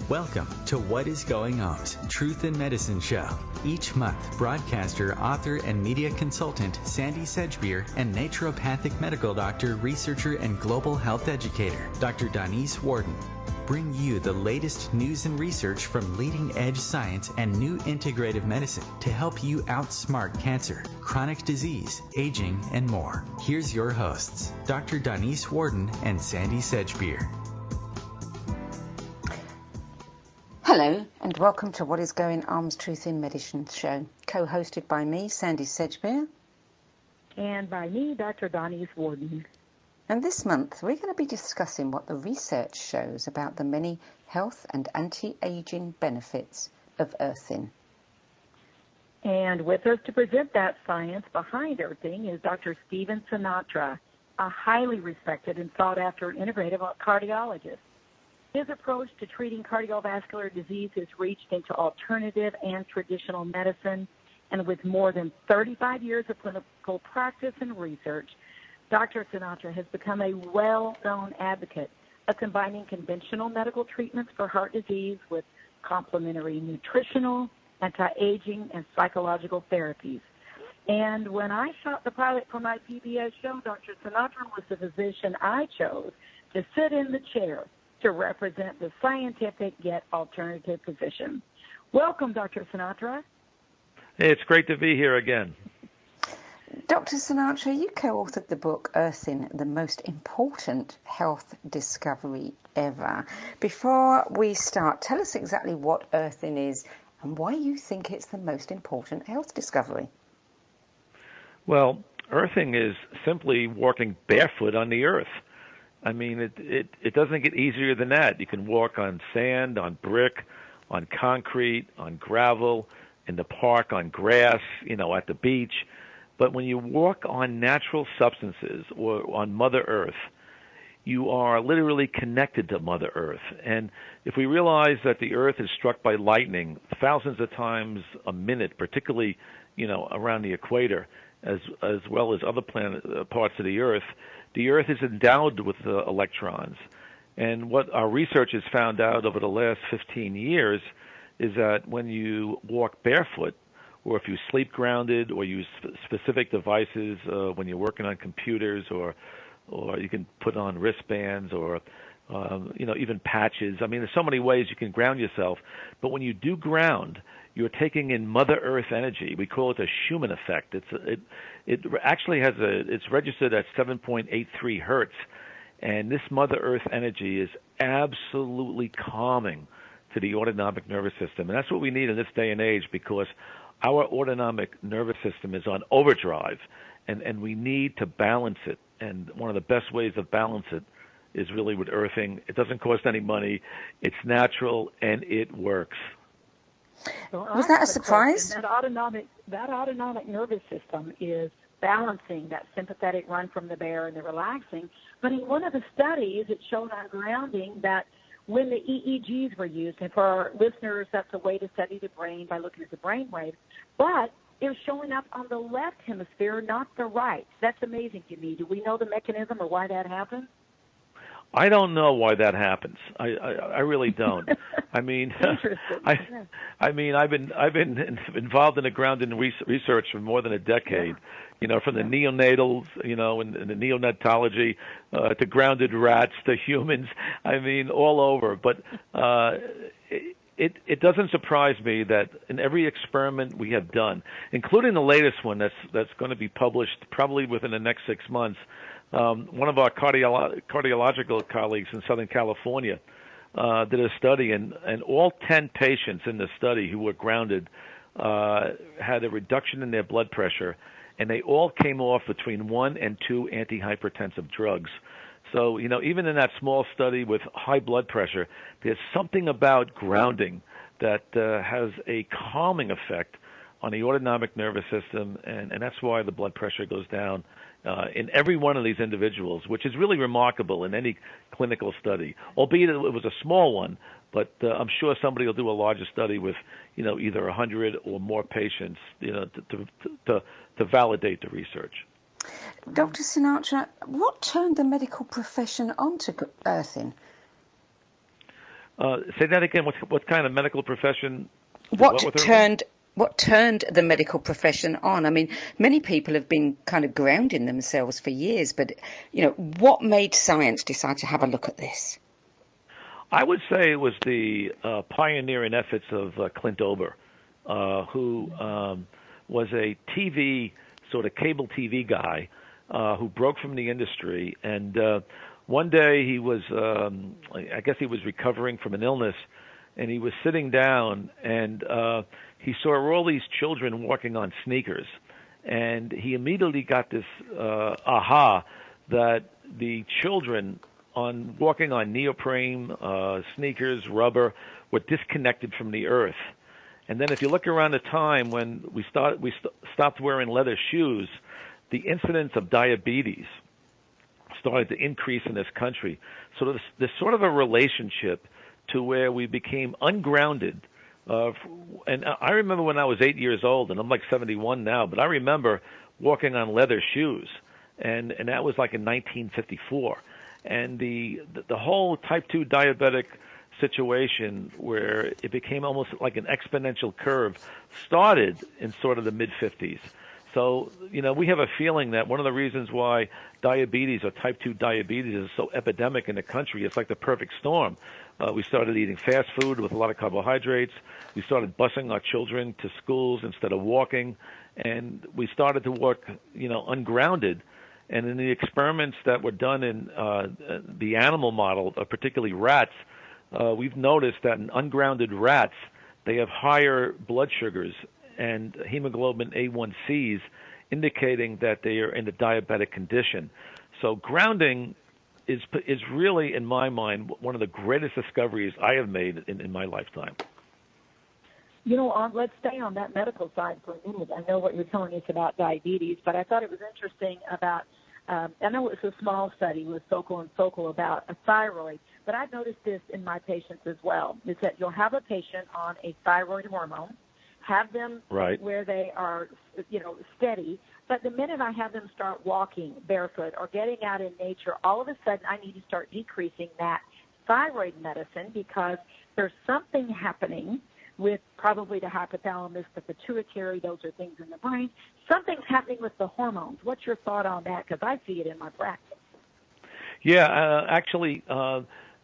Welcome to What is Going On's Truth in Medicine show. Each month, broadcaster, author, and media consultant Sandie Sedgbeer and naturopathic medical doctor, researcher, and global health educator Dr. Donese Worden bring you the latest news and research from leading-edge science and new integrative medicine to help you outsmart cancer, chronic disease, aging, and more. Here's your hosts, Dr. Donese Worden and Sandie Sedgbeer. Hello and welcome to What is Going On's Truth in Medicine show, co-hosted by me, Sandie Sedgbeer. And by me, Dr. Donese Worden. And this month we're going to be discussing what the research shows about the many health and anti-aging benefits of earthing. And with us to present that science behind earthing is Dr. Stephen Sinatra, a highly respected and sought-after integrative cardiologist. His approach to treating cardiovascular disease has reached into alternative and traditional medicine, and with more than 35 years of clinical practice and research, Dr. Sinatra has become a well-known advocate of combining conventional medical treatments for heart disease with complementary nutritional, anti-aging, and psychological therapies. And when I shot the pilot for my PBS show, Dr. Sinatra was the physician I chose to sit in the chair to represent the scientific yet alternative position. Welcome, Dr. Sinatra. Hey, it's great to be here again. Dr. Sinatra, you co-authored the book Earthing, the Most Important Health Discovery Ever. Before we start, tell us exactly what earthing is and why you think it's the most important health discovery. Well, earthing is simply walking barefoot on the earth. I mean, it doesn't get easier than that. You can walk on sand, on brick, on concrete, on gravel, in the park, on grass, at the beach. But when you walk on natural substances or on Mother Earth, you are literally connected to Mother Earth. And if we realize that the earth is struck by lightning thousands of times a minute, particularly, around the equator, as well as other parts of the earth is endowed with electrons. And what our research has found out over the last 15 years is that when you walk barefoot, or if you sleep grounded, or use specific devices when you're working on computers, or you can put on wristbands, or even patches. I mean, there's so many ways you can ground yourself. But when you do ground, you're taking in Mother Earth energy. We call it the Schumann effect. It actually it's registered at 7.83 hertz, and this Mother Earth energy is absolutely calming to the autonomic nervous system, and that's what we need in this day and age, because our autonomic nervous system is on overdrive, and we need to balance it. And one of the best ways to balance it is really with earthing. It doesn't cost any money. It's natural, and it works. So was that a surprise? That autonomic nervous system is balancing that sympathetic run from the bear and the relaxing. But in one of the studies, it showed on grounding that when the EEGs were used, and for our listeners, that's a way to study the brain by looking at the brain waves, but it was showing up on the left hemisphere, not the right. That's amazing to me. Do we know the mechanism or why that happens? I don't know why that happens. I really don't. I mean, I've been involved in the grounding research for more than a decade. From the neonatals, in the neonatology, to grounded rats, to humans. I mean, all over. But it doesn't surprise me that in every experiment we have done, including the latest one that's going to be published probably within the next 6 months. One of our cardiological colleagues in Southern California did a study, and all 10 patients in the study who were grounded had a reduction in their blood pressure, and they all came off between 1 and 2 antihypertensive drugs. So, even in that small study with high blood pressure, there's something about grounding that has a calming effect on the autonomic nervous system, and that's why the blood pressure goes down in every one of these individuals, which is really remarkable in any clinical study, albeit it was a small one. But I'm sure somebody will do a larger study with, either 100 or more patients, to validate the research. Dr. Sinatra, what turned the medical profession onto earthing? Say that again. What kind of medical profession? What turned the medical profession on? I mean, many people have been kind of grounding themselves for years, but, what made science decide to have a look at this? I would say it was the pioneering efforts of Clint Ober, who was a cable TV guy who broke from the industry. And one day he was, I guess he was recovering from an illness, and he was sitting down, and he saw all these children walking on sneakers. And he immediately got this aha that the children walking on neoprene, sneakers, rubber, were disconnected from the earth. And then if you look around the time when we stopped wearing leather shoes, the incidence of diabetes started to increase in this country. So there's sort of a relationship to where we became ungrounded. And I remember when I was 8 years old, and I'm like 71 now, but I remember walking on leather shoes, and that was like in 1954. And the whole type 2 diabetic situation, where it became almost like an exponential curve, started in sort of the mid-50s. So, we have a feeling that one of the reasons why diabetes or type 2 diabetes is so epidemic in the country, it's like the perfect storm. We started eating fast food with a lot of carbohydrates. We started busing our children to schools instead of walking. And we started to work, ungrounded. And in the experiments that were done in the animal model, particularly rats, we've noticed that in ungrounded rats, they have higher blood sugars and hemoglobin A1Cs, indicating that they are in a diabetic condition. So grounding is really, in my mind, one of the greatest discoveries I have made in my lifetime. Let's stay on that medical side for a minute. I know what you're telling us about diabetes, but I thought it was interesting about, I know it's a small study with Sokol and Sokol about a thyroid, but I've noticed this in my patients as well, is that you'll have a patient on a thyroid hormone, have them where they are, steady, but the minute I have them start walking barefoot or getting out in nature, all of a sudden I need to start decreasing that thyroid medicine because there's something happening with probably the hypothalamus, the pituitary, those are things in the brain. Something's happening with the hormones. What's your thought on that? Because I see it in my practice. Yeah, actually,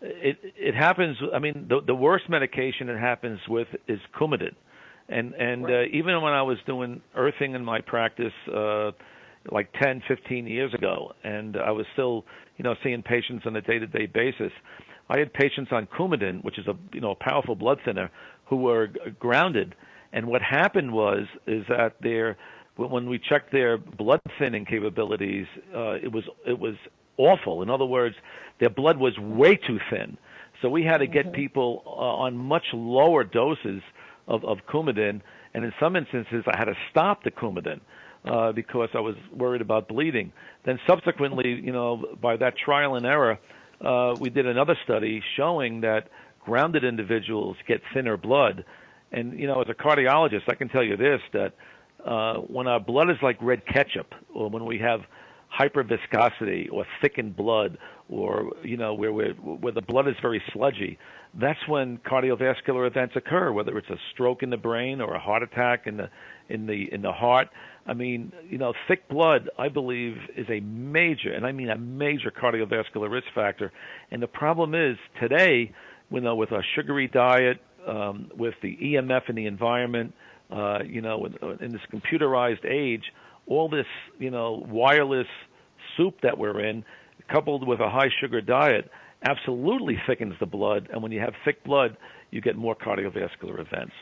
it happens. I mean, the worst medication it happens with is Coumadin. And even when I was doing earthing in my practice like 10, 15 years ago, and I was still, seeing patients on a day-to-day basis, I had patients on Coumadin, which is a powerful blood thinner, who were grounded. And what happened is that when we checked their blood thinning capabilities, it was awful. In other words, their blood was way too thin. So we had to get people on much lower doses of Coumadin, and in some instances I had to stop the Coumadin because I was worried about bleeding. Then subsequently, by that trial and error, we did another study showing that grounded individuals get thinner blood. And, as a cardiologist, I can tell you this, that when our blood is like red ketchup, or when we have hyperviscosity or thickened blood, or, where the blood is very sludgy, that's when cardiovascular events occur, whether it's a stroke in the brain or a heart attack in the heart. I mean, thick blood, I believe, is a major, and I mean a major cardiovascular risk factor. And the problem is today, with our sugary diet, with the EMF in the environment, in this computerized age, all this, wireless soup that we're in, coupled with a high sugar diet, absolutely thickens the blood. And when you have thick blood, you get more cardiovascular events.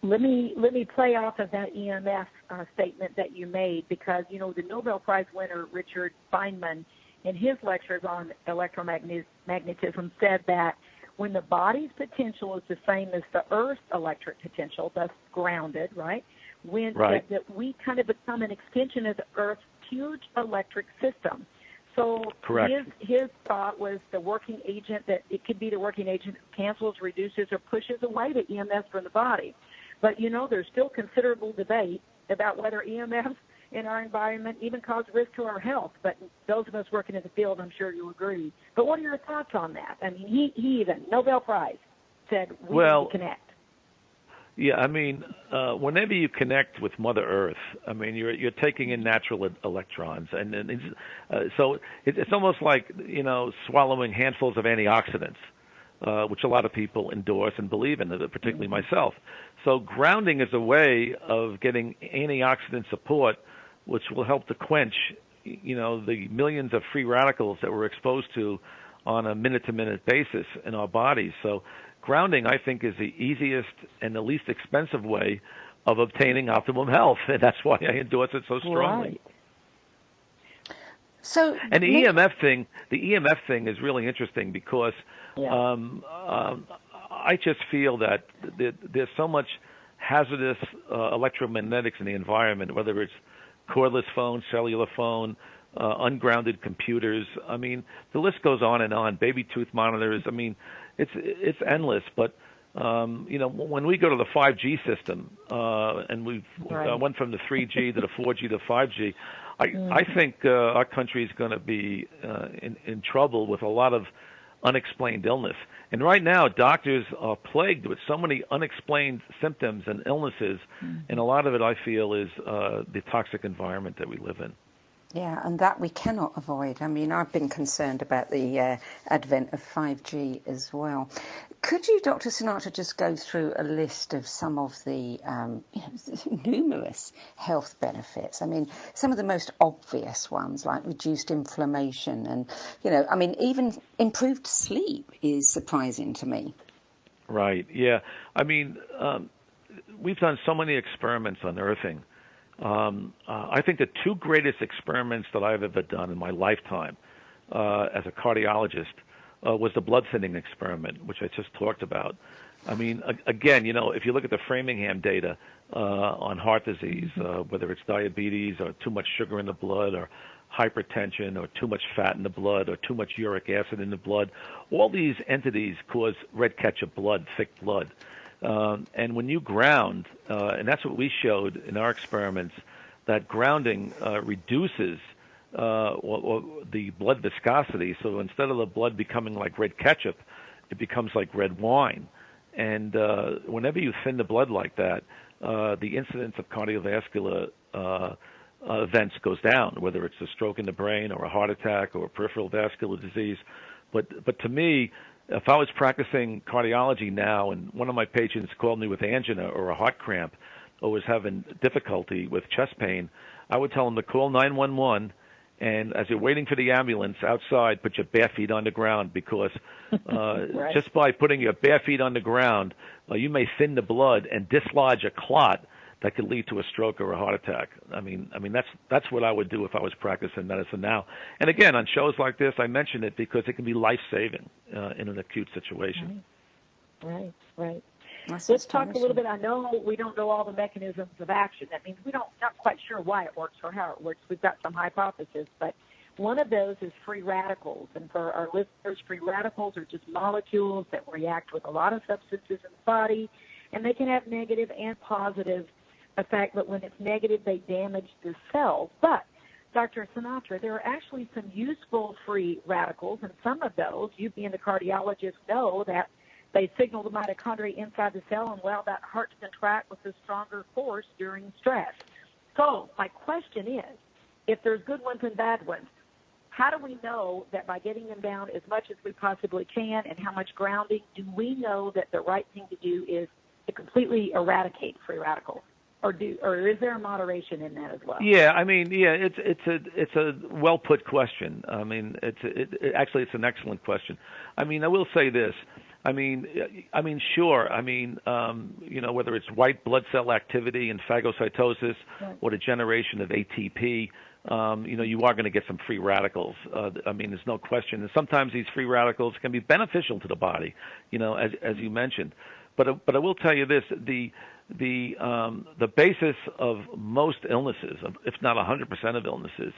Let me play off of that EMF statement that you made, because, the Nobel Prize winner Richard Feynman, in his lectures on electromagnetism, said that when the body's potential is the same as the Earth's electric potential, thus grounded, right? That we kind of become an extension of the Earth's huge electric system. So his thought was the working agent, that it could be the working agent that cancels, reduces, or pushes away the EMF from the body. But, there's still considerable debate about whether EMFs in our environment even cause risk to our health. But those of us working in the field, I'm sure you'll agree. But what are your thoughts on that? I mean, he even, Nobel Prize, said we need to connect. Yeah, I mean, whenever you connect with Mother Earth, I mean, you're taking in natural electrons, and so it's almost like, you know, swallowing handfuls of antioxidants, which a lot of people endorse and believe in, particularly myself. So grounding is a way of getting antioxidant support, which will help to quench, you know, the millions of free radicals that we're exposed to on a minute-to-minute basis in our bodies. So grounding, I think, is the easiest and the least expensive way of obtaining optimum health, and that's why I endorse it so strongly. Right. So, and the EMF thing is really interesting because I just feel that there's so much hazardous electromagnetics in the environment, whether it's cordless phone, cellular phone, ungrounded computers. I mean, the list goes on and on. Baby tooth monitors. I mean, it's endless. But you know, when we go to the 5G system and we went from the 3G to the 4G to 5G, I think our country is going to be in trouble with a lot of unexplained illness. And right now, doctors are plagued with so many unexplained symptoms and illnesses, and a lot of it, I feel, is the toxic environment that we live in. Yeah, and that we cannot avoid. I mean, I've been concerned about the advent of 5G as well. Could you, Dr. Sinatra, just go through a list of some of the numerous health benefits? I mean, some of the most obvious ones, like reduced inflammation and, you know, I mean, even improved sleep is surprising to me. Right, yeah. I mean, we've done so many experiments on earthing. I think the two greatest experiments that I've ever done in my lifetime as a cardiologist was the blood thinning experiment, which I just talked about. I mean, again, you know, if you look at the Framingham data on heart disease, whether it's diabetes or too much sugar in the blood or hypertension or too much fat in the blood or too much uric acid in the blood, all these entities cause red ketchup blood, thick blood. And when you ground, and that's what we showed in our experiments, that grounding reduces the blood viscosity. So instead of the blood becoming like red ketchup, it becomes like red wine. And whenever you thin the blood like that, the incidence of cardiovascular events goes down, whether it's a stroke in the brain or a heart attack or a peripheral vascular disease. But to me, if I was practicing cardiology now and one of my patients called me with angina or a heart cramp or was having difficulty with chest pain, I would tell him to call 911, and as you're waiting for the ambulance outside, put your bare feet on the ground, because just by putting your bare feet on the ground, you may thin the blood and dislodge a clot that could lead to a stroke or a heart attack. I mean that's what I would do if I was practicing medicine now. And again, on shows like this, I mention it because it can be life-saving in an acute situation. Right. Let's talk a little bit. I know we don't know all the mechanisms of action. That means not quite sure why it works or how it works. We've got some hypotheses, but one of those is free radicals. And for our listeners, free radicals are just molecules that react with a lot of substances in the body, and they can have negative and positive effect, but when it's negative, they damage the cells. But, Dr. Sinatra, there are actually some useful free radicals, and some of those, you being the cardiologist, know that they signal the mitochondria inside the cell and allow that heart to contract with a stronger force during stress. So my question is, if there's good ones and bad ones, how do we know that by getting them down as much as we possibly can, and how much grounding, do we know that the right thing to do is to completely eradicate free radicals? Or is there a moderation in that as well? Yeah, I mean, it's a well put question. I mean, it's an excellent question. I mean, I will say this. I mean, sure. I mean, you know, whether it's white blood cell activity and phagocytosis or the generation of ATP, you know, you are going to get some free radicals. I mean, there's no question. And sometimes these free radicals can be beneficial to the body, you know, as you mentioned. But I will tell you this: the basis of most illnesses, if not 100% of illnesses,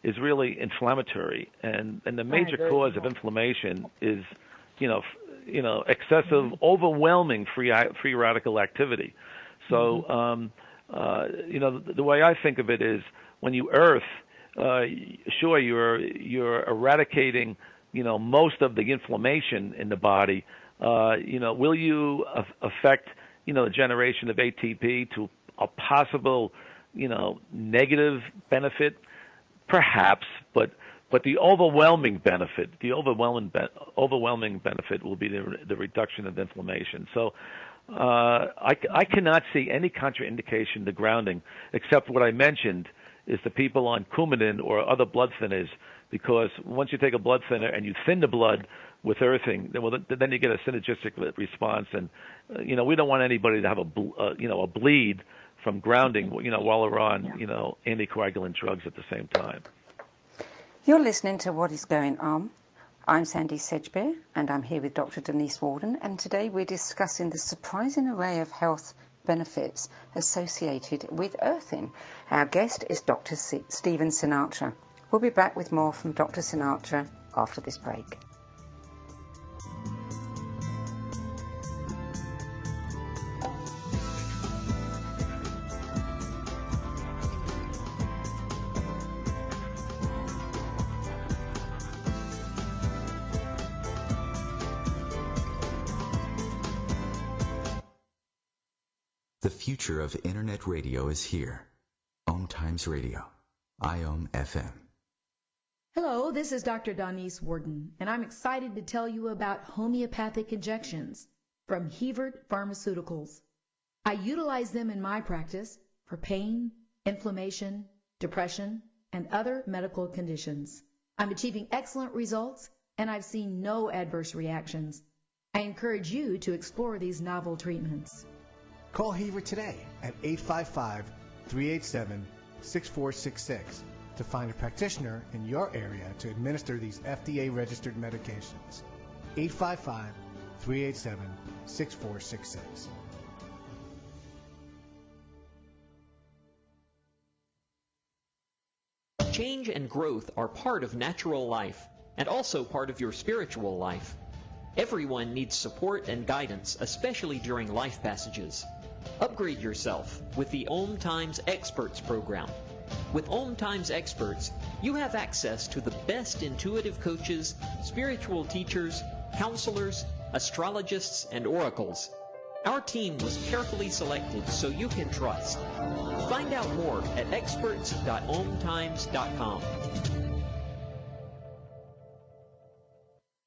is really inflammatory, and the major cause of inflammation is, you know, excessive, overwhelming free radical activity. So the way I think of it is when you earth, sure you're eradicating, most of the inflammation in the body. Will you affect, the generation of ATP to a possible, negative benefit? Perhaps, but the overwhelming benefit, overwhelming benefit will be the reduction of inflammation. So I cannot see any contraindication to grounding, except what I mentioned is the people on Coumadin or other blood thinners, because once you take a blood thinner and you thin the blood with earthing, then you get a synergistic response, and we don't want anybody to have a bleed from grounding, while we're on, anticoagulant drugs at the same time. You're listening to What is Going On. I'm Sandie Sedgbeer, and I'm here with Dr. Donese Worden, and today we're discussing the surprising array of health benefits associated with earthing. Our guest is Dr. Stephen Sinatra. We'll be back with more from Dr. Sinatra after this break. The future of Internet radio is here. OMTimes Radio, IOM FM. Hello, this is Dr. Donese Worden, and I'm excited to tell you about homeopathic injections from Hebert Pharmaceuticals. I utilize them in my practice for pain, inflammation, depression, and other medical conditions. I'm achieving excellent results, and I've seen no adverse reactions. I encourage you to explore these novel treatments. Call Hebert today at 855-387-6466 to find a practitioner in your area to administer these FDA-registered medications. 855-387-6466. Change and growth are part of natural life and also part of your spiritual life. Everyone needs support and guidance, especially during life passages. Upgrade yourself with the OMTimes Experts program. With OMTimes Experts, you have access to the best intuitive coaches, spiritual teachers, counselors, astrologists, and oracles. Our team was carefully selected so you can trust. Find out more at experts.omtimes.com.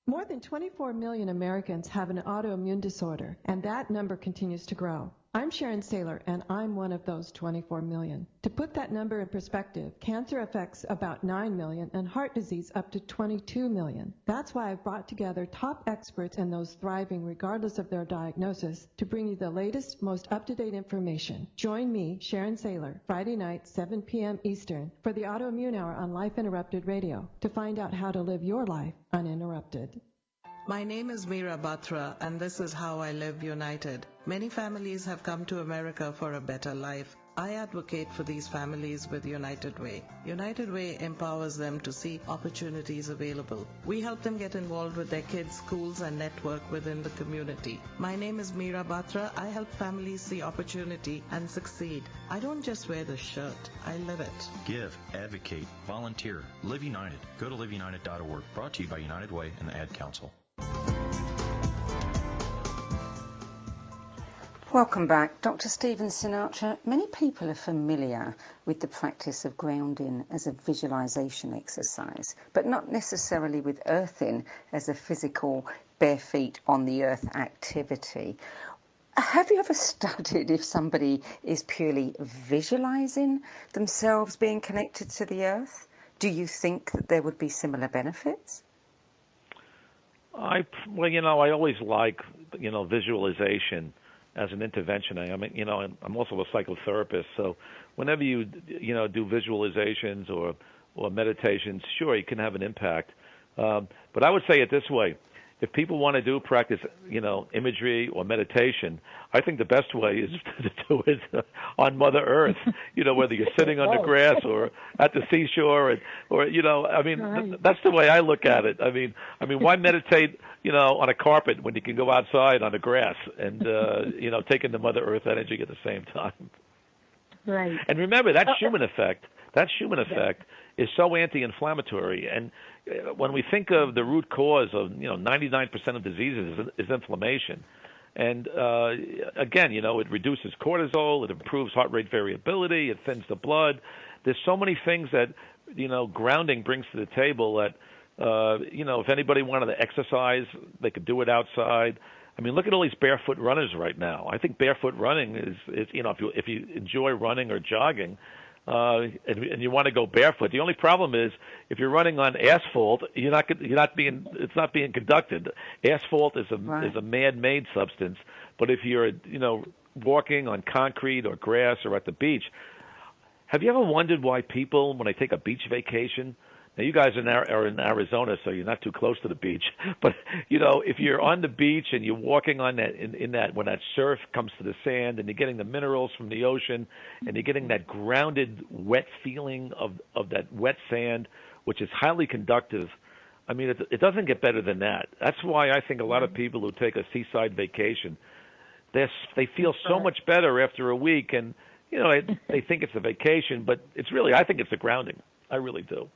More than 24 million Americans have an autoimmune disorder, and that number continues to grow. I'm Sharon Saylor, and I'm one of those 24 million. To put that number in perspective, cancer affects about 9 million and heart disease up to 22 million. That's why I've brought together top experts and those thriving regardless of their diagnosis to bring you the latest, most up-to-date information. Join me, Sharon Saylor, Friday night, 7 p.m. Eastern, for the Autoimmune Hour on Life Interrupted Radio to find out how to live your life uninterrupted. My name is Meera Batra, and this is How I Live United. Many families have come to America for a better life. I advocate for these families with United Way. United Way empowers them to see opportunities available. We help them get involved with their kids' schools and network within the community. My name is Meera Batra. I help families see opportunity and succeed. I don't just wear the shirt, I live it. Give, advocate, volunteer. Live United. Go to liveunited.org. Brought to you by United Way and the Ad Council. Welcome back. Dr. Stephen Sinatra. Many people are familiar with the practice of grounding as a visualization exercise, but not necessarily with earthing as a physical bare feet on the earth activity. Have you ever studied if somebody is purely visualizing themselves being connected to the earth? Do you think that there would be similar benefits? I always like, visualization as an intervention. I mean, I'm also a psychotherapist, so whenever you do visualizations or meditations, sure, you can have an impact. But I would say it this way: if people want to practice, imagery or meditation, I think the best way is to do it on Mother Earth. Whether you're sitting on the grass or at the seashore, that's the way I look at it. I mean, why meditate, on a carpet when you can go outside on the grass and, take in the Mother Earth energy at the same time? Right. And remember, that Schumann effect is so anti-inflammatory. And when we think of the root cause of 99% of diseases is inflammation. And again, it reduces cortisol, it improves heart rate variability, it thins the blood. There's so many things that grounding brings to the table that if anybody wanted to exercise, they could do it outside. I mean, look at all these barefoot runners right now. I think barefoot running is if you enjoy running or jogging, and you want to go barefoot. The only problem is if you're running on asphalt, it's not being conducted. Asphalt is a man-made substance, but if you're walking on concrete or grass or at the beach, have you ever wondered why people, when they take a beach vacation? Now, you guys are in Arizona, so you're not too close to the beach. But, if you're on the beach and you're walking on that, in that, when that surf comes to the sand and you're getting the minerals from the ocean and you're getting that grounded, wet feeling of that wet sand, which is highly conductive, I mean, it doesn't get better than that. That's why I think a lot of people who take a seaside vacation, they feel so much better after a week. And, they think it's a vacation, but I think it's a grounding. I really do.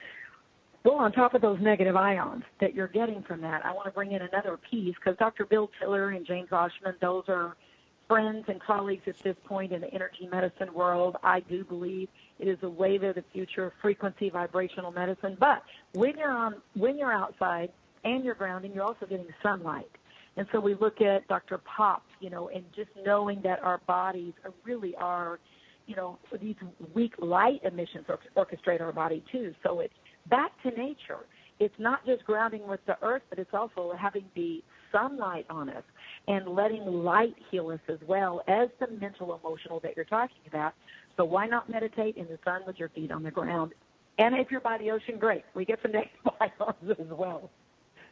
Well, on top of those negative ions that you're getting from that, I want to bring in another piece because Dr. Bill Tiller and James Oshman, those are friends and colleagues at this point in the energy medicine world. I do believe it is a wave of the future, frequency vibrational medicine. But when you're outside and you're grounding, you're also getting sunlight. And so we look at Dr. Pop, and just knowing that our bodies really are, these weak light emissions orchestrate our body too. So it's back to nature. It's not just grounding with the earth, but it's also having the sunlight on us and letting light heal us as well as the mental, emotional that you're talking about. So why not meditate in the sun with your feet on the ground? And if you're by the ocean, great. We get some negative ions as well.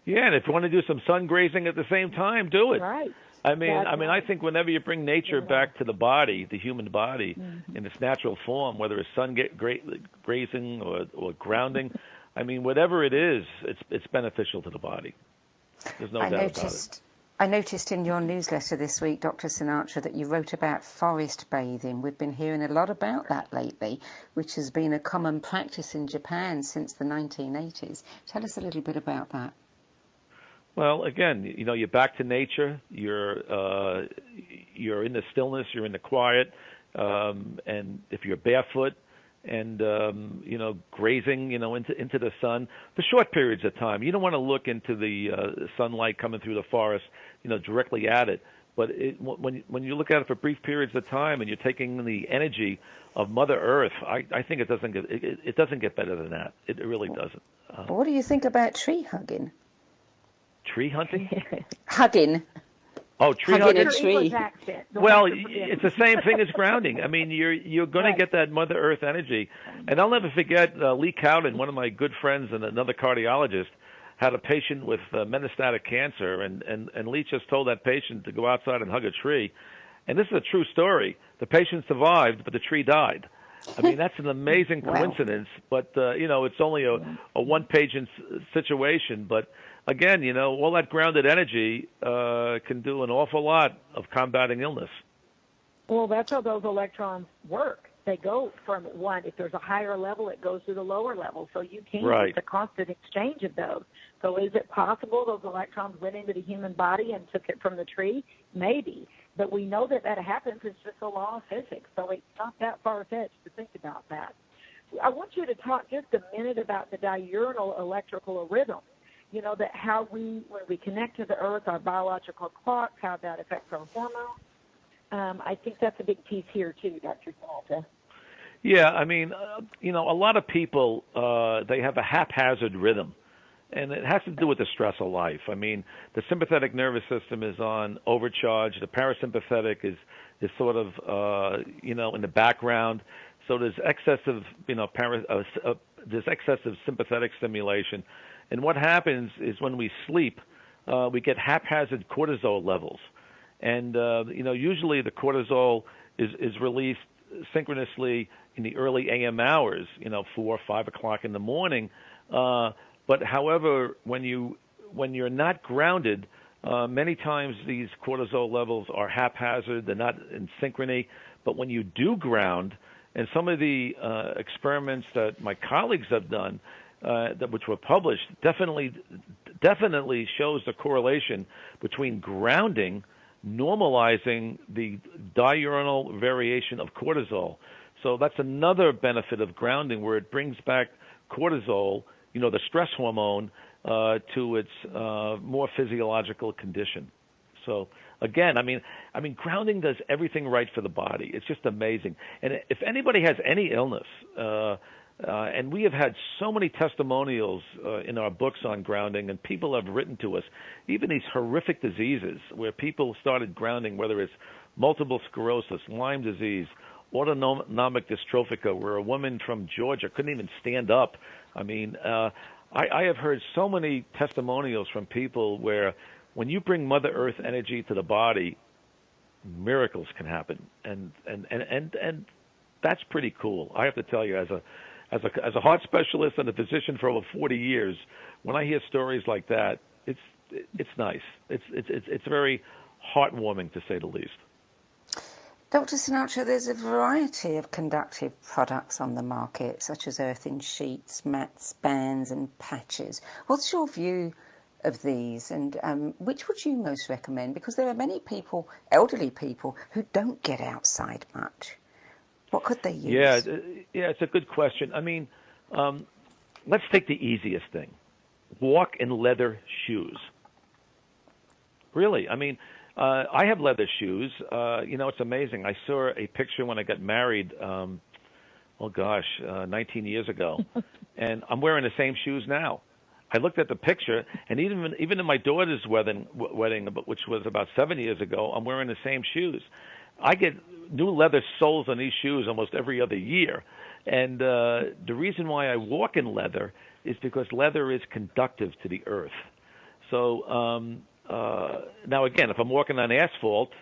Yeah, and if you want to do some sun grazing at the same time, do it. Right. I think whenever you bring nature back to the body, the human body, in its natural form, whether it's sun grazing or grounding, I mean, whatever it is, it's beneficial to the body. There's no doubt about it. I noticed in your newsletter this week, Dr. Sinatra, that you wrote about forest bathing. We've been hearing a lot about that lately, which has been a common practice in Japan since the 1980s. Tell us a little bit about that. Well, again, you're back to nature. You're in the stillness. You're in the quiet. And if you're barefoot and grazing, into the sun for short periods of time, you don't want to look into the sunlight coming through the forest, directly at it. But when you look at it for brief periods of time and you're taking the energy of Mother Earth, I think it doesn't get better than that. It really doesn't. What do you think about tree hugging? Tree hunting? Hugging. Oh, tree hugging hugging. a tree. Well, it's the same thing as grounding. I mean, you're going to get that Mother Earth energy. And I'll never forget Lee Cowden, one of my good friends and another cardiologist, had a patient with metastatic cancer, and Lee just told that patient to go outside and hug a tree. And this is a true story. The patient survived, but the tree died. I mean, that's an amazing coincidence, but, it's only a one-page situation. But, again, all that grounded energy can do an awful lot of combating illness. Well, that's how those electrons work. They go from one. If there's a higher level, it goes to the lower level. So you can't get a constant exchange of those. So is it possible those electrons went into the human body and took it from the tree? Maybe. But we know that happens. It's just a law of physics. So it's not that far-fetched to think about that. I want you to talk just a minute about the diurnal electrical rhythm. That how when we connect to the earth, our biological clocks, how that affects our hormones. I think that's a big piece here, too, Dr. Sinatra. Yeah, I mean, a lot of people, they have a haphazard rhythm, and it has to do with the stress of life. I mean, the sympathetic nervous system is on overcharge. The parasympathetic is sort of, in the background. So there's excessive, there's excessive sympathetic stimulation. And what happens is when we sleep, we get haphazard cortisol levels. And, usually the cortisol is released synchronously in the early AM hours, 4 or 5 o'clock in the morning. But however, when you're not grounded, many times these cortisol levels are haphazard. They're not in synchrony. But when you do ground And some of the experiments that my colleagues have done, which were published, definitely shows the correlation between grounding, normalizing the diurnal variation of cortisol. So that's another benefit of grounding, where it brings back cortisol, the stress hormone, to its more physiological condition. So again, I mean, grounding does everything right for the body. It's just amazing. And if anybody has any illness, and we have had so many testimonials in our books on grounding, and people have written to us, even these horrific diseases where people started grounding, whether it's multiple sclerosis, Lyme disease, autonomic dystrophica, where a woman from Georgia couldn't even stand up. I mean, I have heard so many testimonials from people where when you bring Mother Earth energy to the body, miracles can happen, and that's pretty cool. I have to tell you, as a heart specialist and a physician for over 40 years, when I hear stories like that, it's nice. It's very heartwarming, to say the least. Dr. Sinatra, there's a variety of conductive products on the market, such as earthing sheets, mats, bands and patches. What's your view of these, and which would you most recommend? Because there are many people, elderly people, who don't get outside much. What could they use? Yeah, it's a good question. I mean, let's take the easiest thing. Walk in leather shoes. Really, I mean, I have leather shoes. It's amazing. I saw a picture when I got married, 19 years ago, and I'm wearing the same shoes now. I looked at the picture, and even in my daughter's wedding, which was about 7 years ago, I'm wearing the same shoes. I get new leather soles on these shoes almost every other year, and the reason why I walk in leather is because leather is conductive to the earth. So now again, if I'm walking on asphalt,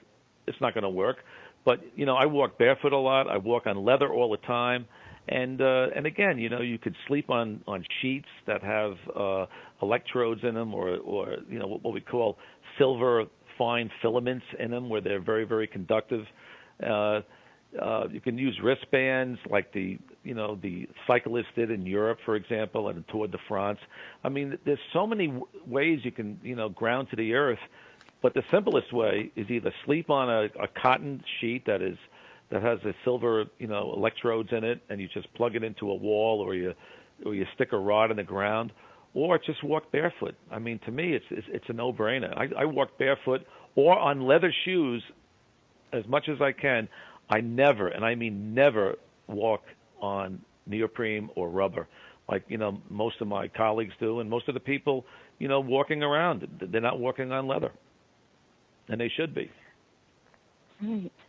it's not going to work. But I walk barefoot a lot. I walk on leather all the time. And again, you could sleep on sheets that have electrodes in them, or what we call silver fine filaments in them, where they're very, very conductive. You can use wristbands like the cyclists did in Europe, for example, and Tour de France. I mean, there's so many ways you can ground to the earth, but the simplest way is either sleep on a cotton sheet that has a silver electrodes in it, and you just plug it into a wall, or you stick a rod in the ground, or just walk barefoot. I mean, to me, it's a no-brainer. I walk barefoot or on leather shoes as much as I can. I never, and I mean never, walk on neoprene or rubber like most of my colleagues do, and most of the people walking around. They're not walking on leather, and they should be.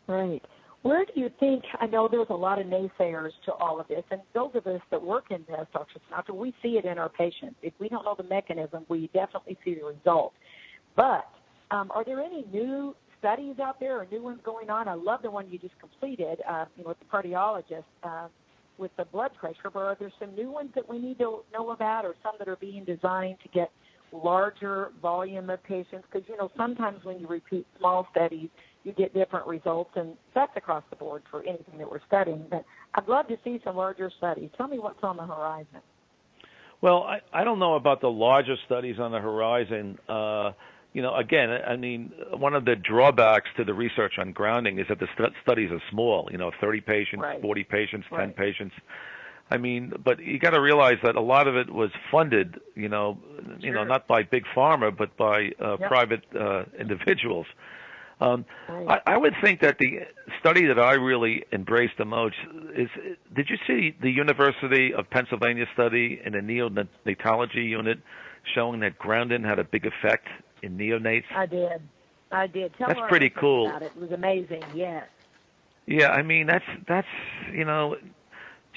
Right. Where do you think, I know there's a lot of naysayers to all of this, and those of us that work in this, Dr. Sinatra, we see it in our patients. If we don't know the mechanism, we definitely see the result. But are there any new studies out there or new ones going on? I love the one you just completed, with the cardiologist with the blood pressure, but are there some new ones that we need to know about, or some that are being designed to get larger volume of patients? Because, sometimes when you repeat small studies, you get different results, and that's across the board for anything that we're studying. But I'd love to see some larger studies. Tell me what's on the horizon. Well, I don't know about the larger studies on the horizon. Again, I mean, one of the drawbacks to the research on grounding is that the studies are small, 30 patients, right. 40 patients, 10 patients. I mean, but you got to realize that a lot of it was funded, not by big pharma, but by private individuals. I would think that the study that I really embraced the most is, did you see the University of Pennsylvania study in the neonatology unit showing that grounding had a big effect in neonates? I did. That's pretty cool. About it. It was amazing, yes. Yeah, I mean, that's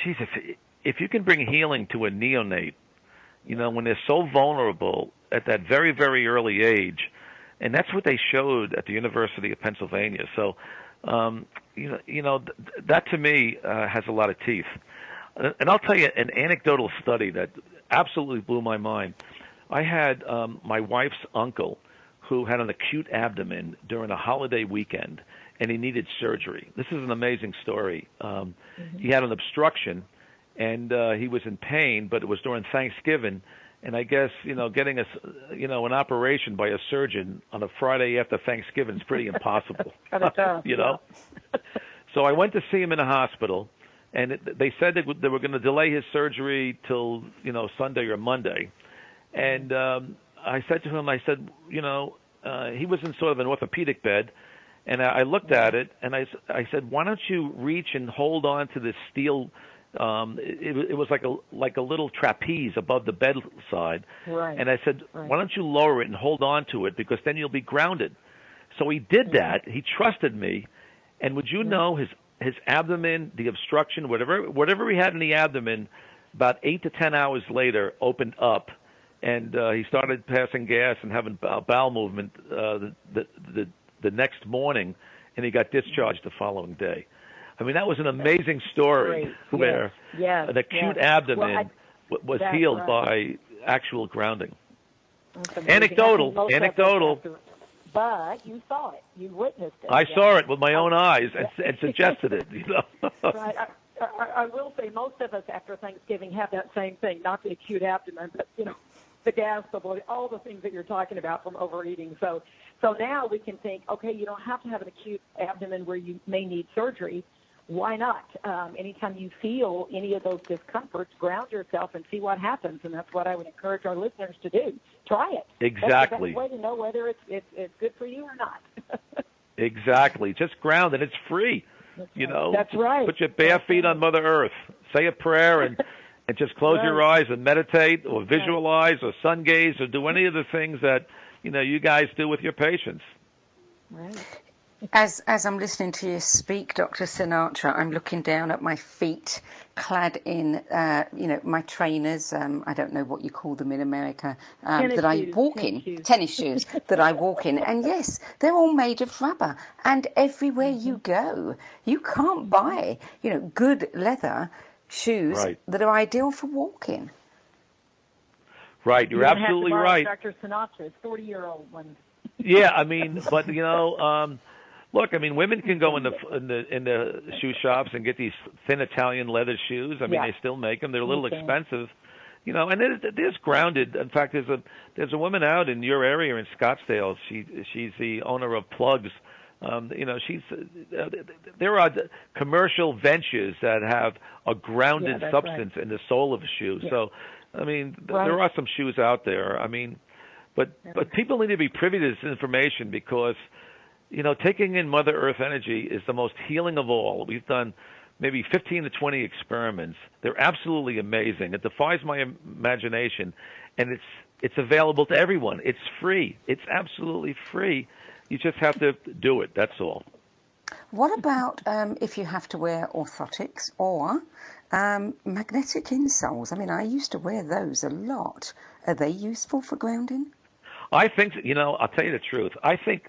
geez, if you can bring healing to a neonate, when they're so vulnerable at that very, very early age, and that's what they showed at the University of Pennsylvania. So, that to me has a lot of teeth. And I'll tell you an anecdotal study that absolutely blew my mind. I had my wife's uncle, who had an acute abdomen during a holiday weekend, and he needed surgery. This is an amazing story. He had an obstruction, and he was in pain, but it was during Thanksgiving. And I guess, getting an operation by a surgeon on a Friday after Thanksgiving is pretty impossible. Kind of tough, So I went to see him in a hospital, and they said they were going to delay his surgery till, Sunday or Monday. And I said to him, he was in sort of an orthopedic bed, and I looked at it, and I said, why don't you reach and hold on to this steel. It was like a little trapeze above the bedside, right. And I said, why don't you lower it and hold on to it, because then you'll be grounded. So he did that. He trusted me, and would you know, his abdomen, the obstruction, whatever he had in the abdomen, about 8 to 10 hours later opened up, and he started passing gas and having bowel movement the next morning, and he got discharged the following day. I mean, that was an amazing story where an acute abdomen was healed by actual grounding. Anecdotal. But you saw it. You witnessed it. I saw it with my own eyes and suggested it. Right. I will say most of us after Thanksgiving have that same thing, not the acute abdomen, but, the gas, the blood, all the things that you're talking about from overeating. So now we can think, okay, you don't have to have an acute abdomen where you may need surgery. Why not? Anytime you feel any of those discomforts, ground yourself and see what happens, and that's what I would encourage our listeners to do. Try it. Exactly. That's the best way to know whether it's good for you or not. Exactly. Just ground it. It's free. That's right. Put your bare feet on Mother Earth. Say a prayer and just close your eyes and meditate or visualize or sun gaze or do any of the things that, you guys do with your patients. Right. As I'm listening to you speak, Dr. Sinatra, I'm looking down at my feet, clad in, my trainers. I don't know what you call them in America. That I walk in, tennis shoes that I walk in, and yes, they're all made of rubber. And everywhere you go, you can't buy, good leather shoes that are ideal for walking. Right, you're absolutely right. Dr. Sinatra's 40-year-old one. Yeah, I mean, but look, I mean, women can go in the shoe shops and get these thin Italian leather shoes. I mean, they still make them. They're a little expensive, and it is grounded. In fact, there's a woman out in your area in Scottsdale. She's the owner of Plugs. There are commercial ventures that have a grounded substance in the sole of a shoe. Yeah. So, I mean, there are some shoes out there. I mean, but people need to be privy to this information because, taking in Mother Earth energy is the most healing of all. We've done maybe 15 to 20 experiments. They're absolutely amazing. It defies my imagination, and it's available to everyone. It's free. It's absolutely free. You just have to do it. That's all. What about if you have to wear orthotics or magnetic insoles? I mean, I used to wear those a lot. Are they useful for grounding? I think, I'll tell you the truth. I think,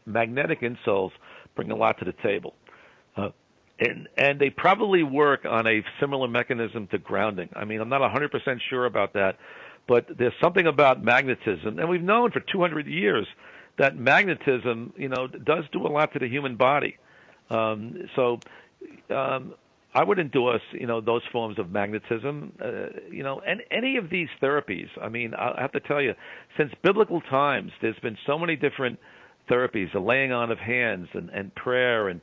magnetic insoles bring a lot to the table. And they probably work on a similar mechanism to grounding. I mean, I'm not 100% sure about that, but there's something about magnetism. And we've known for 200 years that magnetism, does do a lot to the human body. So I would endorse, those forms of magnetism, and any of these therapies. I mean, I have to tell you, since biblical times, there's been so many different therapies, the laying on of hands and prayer and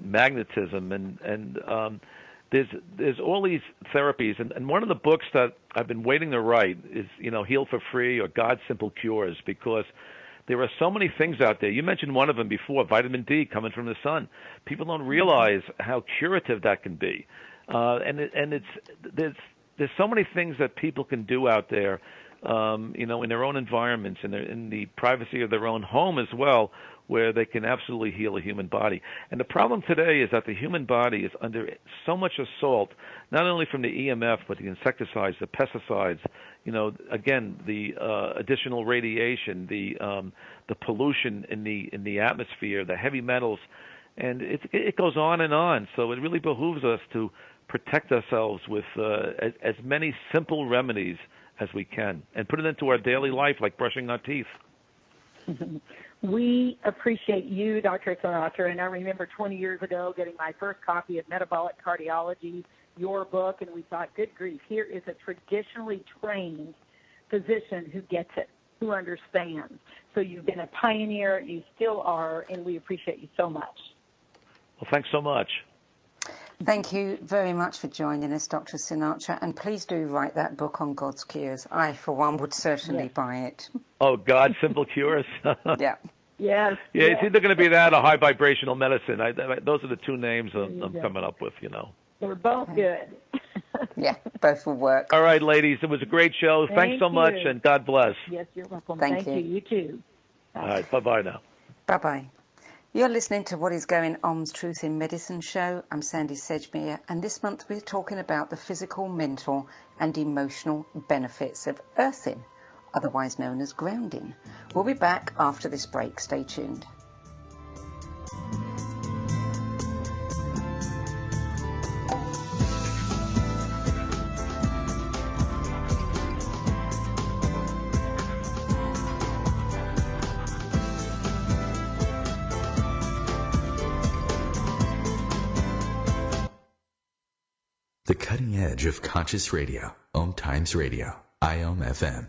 magnetism. And there's all these therapies. And one of the books that I've been waiting to write is, Heal for Free or God's Simple Cures, because there are so many things out there. You mentioned one of them before, vitamin D coming from the sun. People don't realize how curative that can be, there's so many things that people can do out there, in their own environments, in the privacy of their own home as well, where they can absolutely heal a human body. And the problem today is that the human body is under so much assault, not only from the EMF, but the insecticides, the pesticides, again, the additional radiation, the pollution in the atmosphere, the heavy metals, and it goes on and on. So it really behooves us to protect ourselves with as many simple remedies as we can and put it into our daily life, like brushing our teeth. We appreciate you, Dr. Sinatra, and I remember 20 years ago getting my first copy of Metabolic Cardiology, your book, and we thought, good grief, here is a traditionally trained physician who gets it, who understands. So you've been a pioneer, you still are, and we appreciate you so much. Well, thanks so much. Thank you very much for joining us, Dr. Sinatra, and please do write that book on God's Cures. I, for one, would certainly buy it. Oh, God, Simple Cures? Yeah. Yes. Yeah, it's either going to be that or high vibrational medicine. Those are the two names I'm coming up with, you know. They're both good. Yeah, both will work. All right, ladies, it was a great show. Thanks so much, and God bless. Yes, you're welcome. Thank you. You too. All right, bye-bye now. Bye-bye. You're listening to What is Going On's Truth in Medicine show. I'm Sandie Sedgmere, and this month we're talking about the physical, mental and emotional benefits of earthing, otherwise known as grounding. We'll be back after this break. Stay tuned. The cutting edge of conscious radio, OMTimes Radio, IOM FM.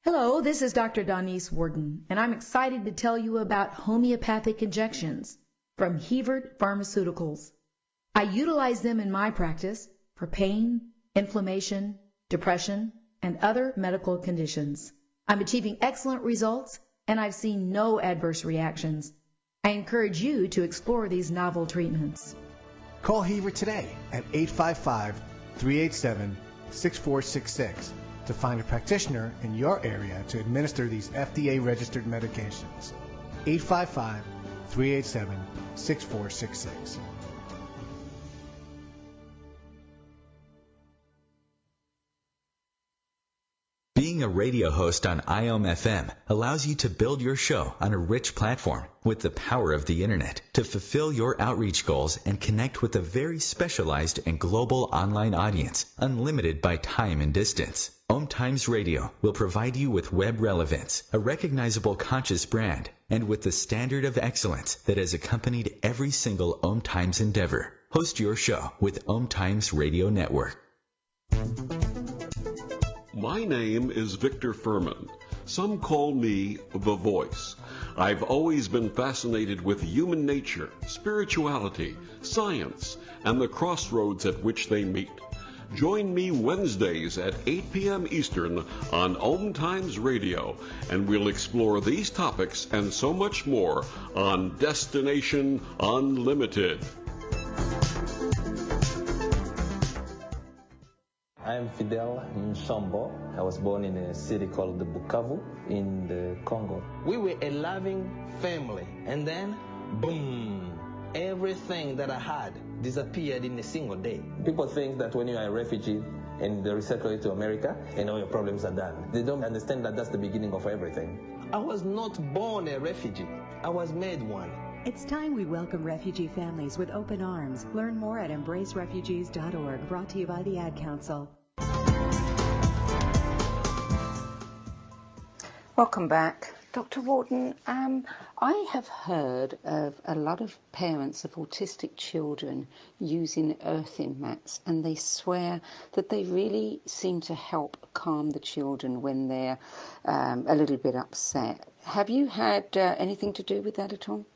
Hello, this is Dr. Donese Worden, and I'm excited to tell you about homeopathic injections from Hebert Pharmaceuticals. I utilize them in my practice for pain, inflammation, depression, and other medical conditions. I'm achieving excellent results, and I've seen no adverse reactions. I encourage you to explore these novel treatments. Call Hebert today at 855-387-6466 to find a practitioner in your area to administer these FDA-registered medications. 855-387-6466. Being a radio host on IOM FM allows you to build your show on a rich platform with the power of the internet to fulfill your outreach goals and connect with a very specialized and global online audience, unlimited by time and distance. OMTimes Radio will provide you with web relevance, a recognizable conscious brand, and with the standard of excellence that has accompanied every single OMTimes endeavor. Host your show with OMTimes Radio Network. My name is Victor Furman. Some call me the Voice. I've always been fascinated with human nature, spirituality, science, and the crossroads at which they meet. Join me Wednesdays at 8 p.m. Eastern on OMTimes Radio, and we'll explore these topics and so much more on Destination Unlimited. I'm Fidel Nsombo. I was born in a city called Bukavu in the Congo. We were a loving family, and then, boom, everything that I had disappeared in a single day. People think that when you are a refugee and they resettle you to America, and all your problems are done. They don't understand that that's the beginning of everything. I was not born a refugee. I was made one. It's time we welcome refugee families with open arms. Learn more at embracerefugees.org, brought to you by the Ad Council. Welcome back. Dr. Worden, I have heard of a lot of parents of autistic children using earthing mats, and they swear that they really seem to help calm the children when they're a little bit upset. Have you had anything to do with that at all?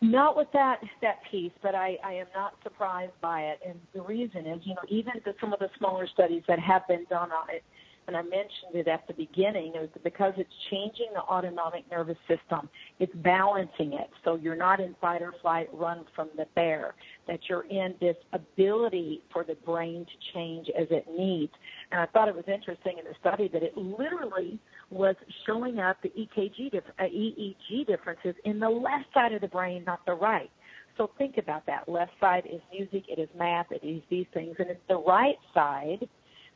Not with that piece, but I am not surprised by it. And the reason is, even some of the smaller studies that have been done on it, and I mentioned it at the beginning, is because it's changing the autonomic nervous system. It's balancing it, so you're not in fight or flight, run from the bear, that you're in this ability for the brain to change as it needs. And I thought it was interesting in the study that it literally was showing up the EEG differences in the left side of the brain, not the right. So think about that. Left side is music, it is math, it is these things, and it's the right side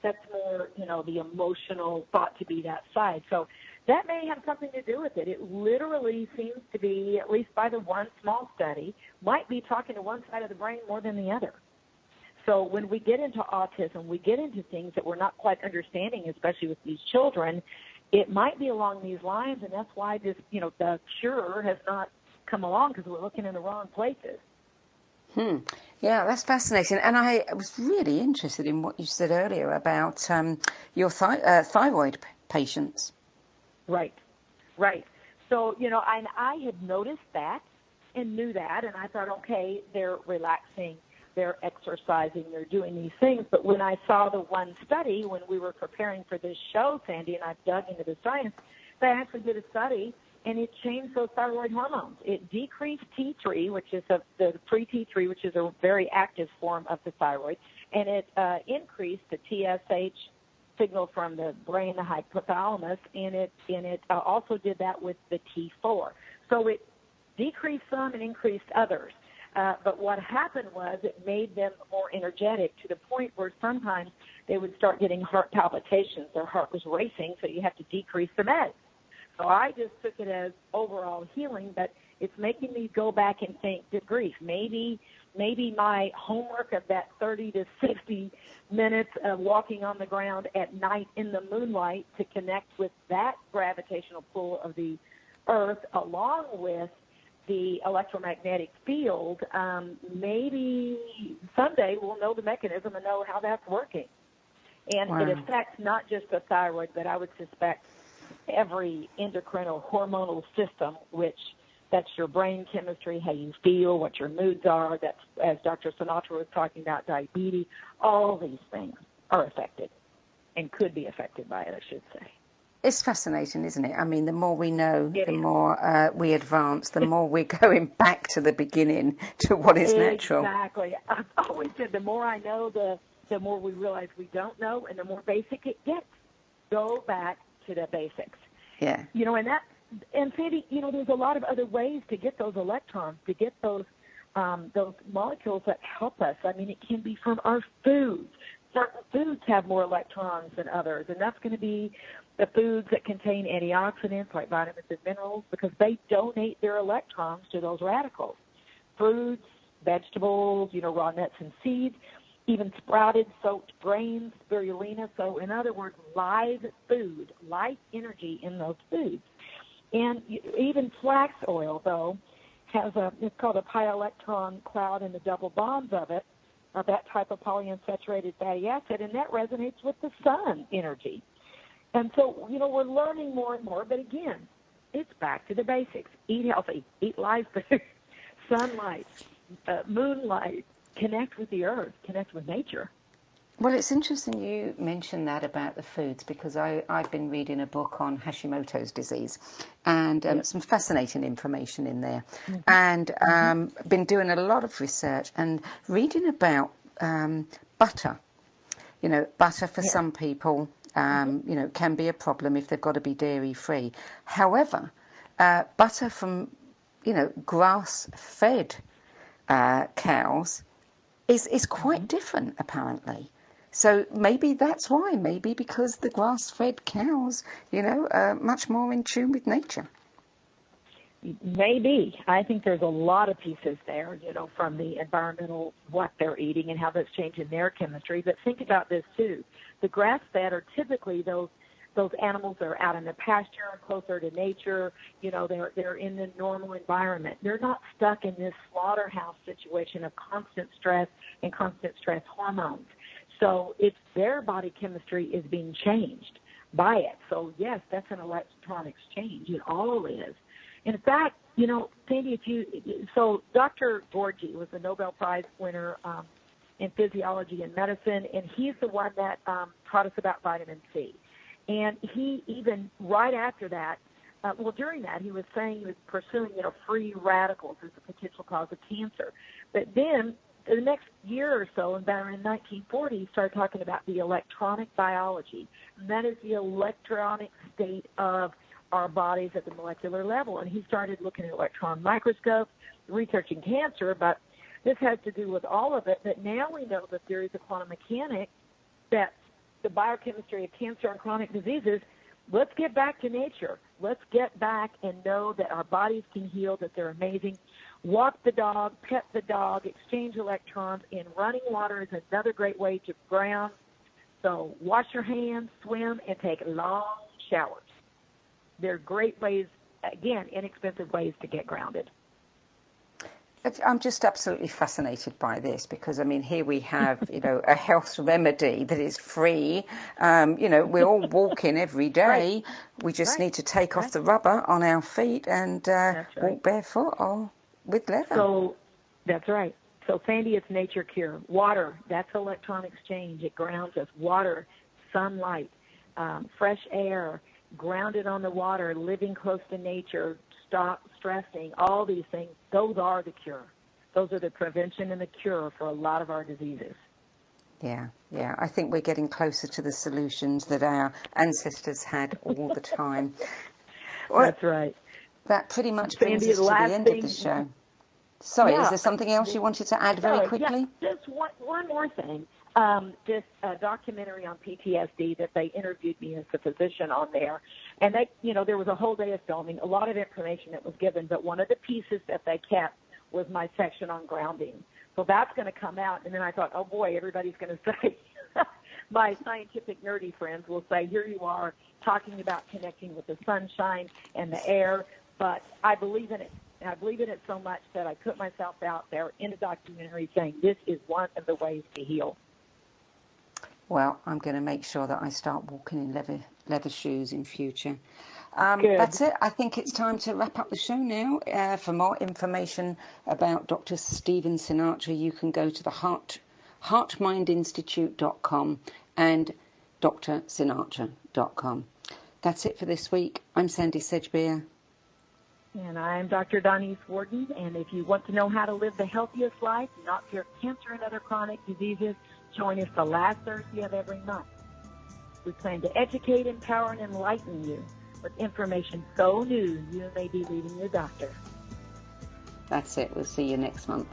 that's more, the emotional thought to be that side. So that may have something to do with it. It literally seems to be, at least by the one small study, might be talking to one side of the brain more than the other. So when we get into autism, we get into things that we're not quite understanding, especially with these children. it might be along these lines, and that's why this, the cure has not come along, because we're looking in the wrong places. Yeah, that's fascinating. And I was really interested in what you said earlier about your thyroid patients. Right. So, and I had noticed that and knew that, and I thought, okay, they're relaxing, they're exercising, they're doing these things. But when I saw the one study, when we were preparing for this show, Sandie, and I dug into the science, they actually did a study, and it changed those thyroid hormones. It decreased T3, which is the free T3, which is a very active form of the thyroid, and it increased the TSH signal from the brain, the hypothalamus, and it also did that with the T4. So it decreased some and increased others. But what happened was it made them more energetic, to the point where sometimes they would start getting heart palpitations. Their heart was racing, so you have to decrease the meds. So I just took it as overall healing, but it's making me go back and think, good grief, maybe my homework of that 30 to 60 minutes of walking on the ground at night in the moonlight to connect with that gravitational pull of the earth, along with the electromagnetic field, maybe someday we'll know the mechanism and know how that's working. And it affects not just the thyroid, but I would suspect every endocrine or hormonal system, which that's your brain chemistry, how you feel, what your moods are. That's, as Dr. Sinatra was talking about, diabetes. All these things are affected and could be affected by it, I should say. It's fascinating, isn't it? I mean, the more we know, the more we advance, the more we're going back to the beginning, to what is natural. Exactly. I've always said the more I know, the more we realize we don't know, and the more basic it gets. Go back to the basics. Yeah. And Sandie, there's a lot of other ways to get those electrons, to get those molecules that help us. I mean, it can be from our foods. Certain foods have more electrons than others, and that's going to be the foods that contain antioxidants like vitamins and minerals, because they donate their electrons to those radicals. Fruits, vegetables, raw nuts and seeds, even sprouted, soaked grains, spirulina. So, in other words, live food, life energy in those foods. And even flax oil, though, it's called a pi electron cloud in the double bonds of it, of that type of polyunsaturated fatty acid, and that resonates with the sun energy. And so, we're learning more and more, but again, it's back to the basics. Eat healthy, eat live food, sunlight, moonlight, connect with the earth, connect with nature. Well, it's interesting you mentioned that about the foods, because I've been reading a book on Hashimoto's disease, and some fascinating information in there. And been doing a lot of research and reading about butter. Butter for some people, can be a problem if they've got to be dairy-free. However, butter from, grass-fed cows is quite different, apparently. So maybe that's why. Maybe because the grass-fed cows, are much more in tune with nature. Maybe. I think there's a lot of pieces there, from the environmental, what they're eating and how that's changing their chemistry. But think about this, too. The grass-fed are typically those animals that are out in the pasture, closer to nature. They're in the normal environment. They're not stuck in this slaughterhouse situation of constant stress and constant stress hormones. So it's their body chemistry is being changed by it. So, yes, that's an electron exchange. It all is. In fact, Sandie, so Dr. Borgi was a Nobel Prize winner in physiology and medicine, and he's the one that taught us about vitamin C. And he even, right after that, during that, he was saying he was pursuing, free radicals as a potential cause of cancer. But then the next year or so, about in 1940, he started talking about the electronic biology. And that is the electronic state of our bodies at the molecular level. And he started looking at electron microscopes, researching cancer, but this has to do with all of it. But now we know the theories of quantum mechanics, that the biochemistry of cancer and chronic diseases. Let's get back to nature. Let's get back and know that our bodies can heal, that they're amazing. Walk the dog, pet the dog, exchange electrons, and running water is another great way to ground. So wash your hands, swim, and take long showers. they're great ways, again, inexpensive ways to get grounded. I'm just absolutely fascinated by this because, I mean, here we have, a health remedy that is free. We're all walking every day. Right. We just need to take off the rubber on our feet and walk barefoot or with leather. So that's right. So, Sandie, it's nature cure. Water, that's electron exchange. It grounds us. Water, sunlight, fresh air, grounded on the water, living close to nature, stop stressing, all these things, those are the cure. Those are the prevention and the cure for a lot of our diseases. Yeah. I think we're getting closer to the solutions that our ancestors had all the time. Well, that's right. That pretty much brings us to the end of the show. Sorry, is there something else you wanted to add very quickly? Yeah, just one more thing. Just a documentary on PTSD that they interviewed me as a physician on there. And they, there was a whole day of filming, a lot of information that was given, but one of the pieces that they kept was my section on grounding. So that's going to come out. And then I thought, oh boy, everybody's going to say, my scientific nerdy friends will say, here you are talking about connecting with the sunshine and the air. But I believe in it. And I believe in it so much that I put myself out there in a documentary saying this is one of the ways to heal. Well, I'm going to make sure that I start walking in leather shoes in future. That's it. I think it's time to wrap up the show now. For more information about Dr. Stephen Sinatra, you can go to the heartmindinstitute.com and drsinatra.com. That's it for this week. I'm Sandie Sedgbeer. And I'm Dr. Donese Worden. And if you want to know how to live the healthiest life, not cure cancer and other chronic diseases, join us the last Thursday of every month. We plan to educate, empower, and enlighten you with information so new you may be leaving your doctor. That's it. We'll see you next month.